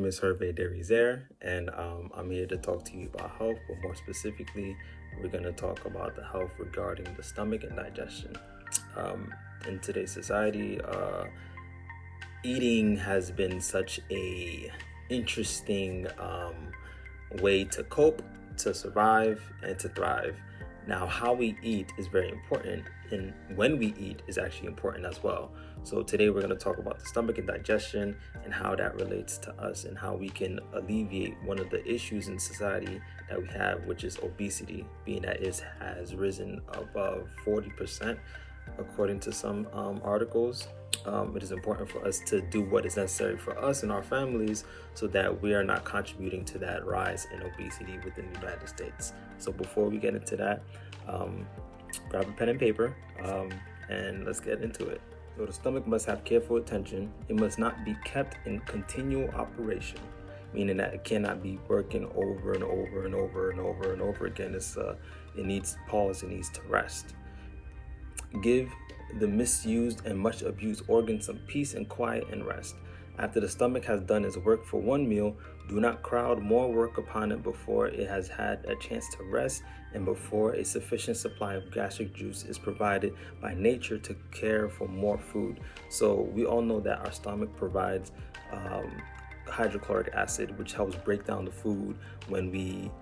My name is Hervé Derrizer, and I'm here to talk to you about health, but more specifically, we're going to talk about the health regarding the stomach and digestion. In today's society, eating has been such a interesting way to cope, to survive, and to thrive. Now, how we eat is very important, and when we eat is actually important as well. So today we're going to talk about the stomach and digestion and how that relates to us and how we can alleviate one of the issues in society that we have, which is obesity, being that it has risen above 40% according to some articles. It is important for us to do what is necessary for us and our families so that we are not contributing to that rise in obesity within the United States. So before we get into that, grab a pen and paper and let's get into it. So the stomach must have careful attention. It must not be kept in continual operation, meaning that it cannot be working over and over and over and over and over again. It needs pause, it needs to rest. Give the misused and much abused organ some peace and quiet and rest. After the stomach has done its work for one meal, do not crowd more work upon it before it has had a chance to rest and before a sufficient supply of gastric juice is provided by nature to care for more food. So we all know that our stomach provides hydrochloric acid, which helps break down the food when we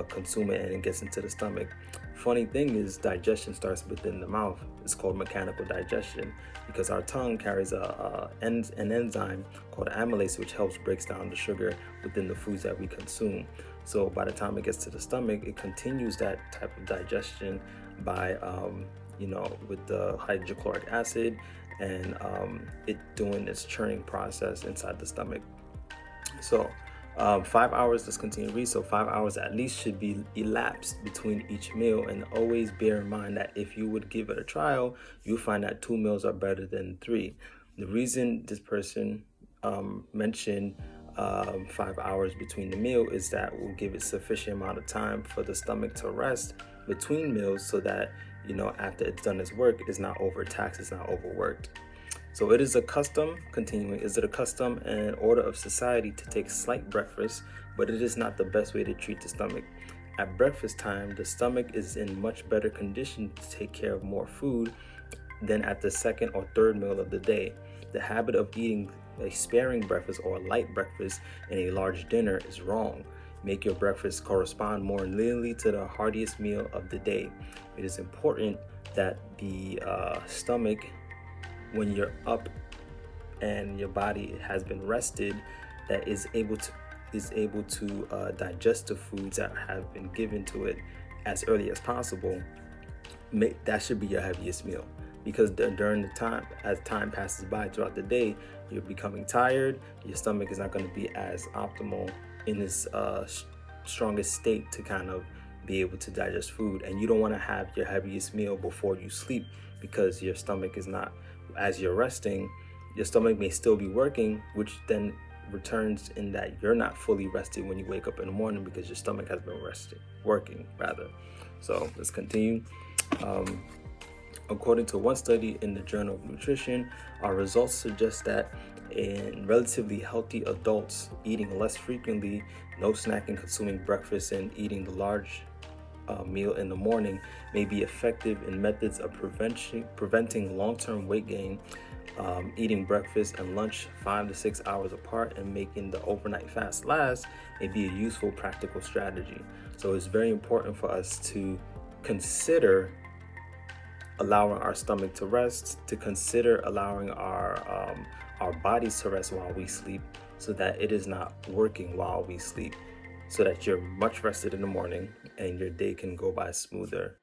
consume it and it gets into the stomach. Funny thing is, digestion starts within the mouth. It's called mechanical digestion because our tongue carries an enzyme called amylase, which helps breaks down the sugar within the foods that we consume. So by the time it gets to the stomach, it continues that type of digestion by with the hydrochloric acid and it doing its churning process inside the stomach. So 5 hours, let's continue to read. So 5 hours at least should be elapsed between each meal, and always bear in mind that if you would give it a trial, you'll find that 2 meals are better than 3. The reason this person mentioned 5 hours between the meal is that will give it sufficient amount of time for the stomach to rest between meals so that, after it's done its work, it's not overtaxed, it's not overworked. So it is a custom, continuing, is it a custom and order of society to take slight breakfast, but it is not the best way to treat the stomach. At breakfast time, the stomach is in much better condition to take care of more food than at the second or third meal of the day. The habit of eating a sparing breakfast or a light breakfast and a large dinner is wrong. Make your breakfast correspond more nearly to the heartiest meal of the day. It is important that the stomach, when you're up and your body has been rested, that is able to digest the foods that have been given to it as early as possible. That should be your heaviest meal, because during the time, as time passes by throughout the day, you're becoming tired. Your stomach is not going to be as optimal in its strongest state to kind of be able to digest food, and you don't want to have your heaviest meal before you sleep, because your stomach is not, as you're resting, your stomach may still be working, which then returns in that you're not fully rested when you wake up in the morning because your stomach has been working rather. So let's continue. According to one study in the Journal of Nutrition, our results suggest that in relatively healthy adults, eating less frequently, no snacking, consuming breakfast, and eating the large meal in the morning may be effective in methods of preventing long-term weight gain. Eating breakfast and lunch 5 to 6 hours apart and making the overnight fast last may be a useful practical strategy. So it's very important for us to consider allowing our stomach to rest, to consider allowing our bodies to rest while we sleep, so that it is not working while we sleep, so that you're much rested in the morning and your day can go by smoother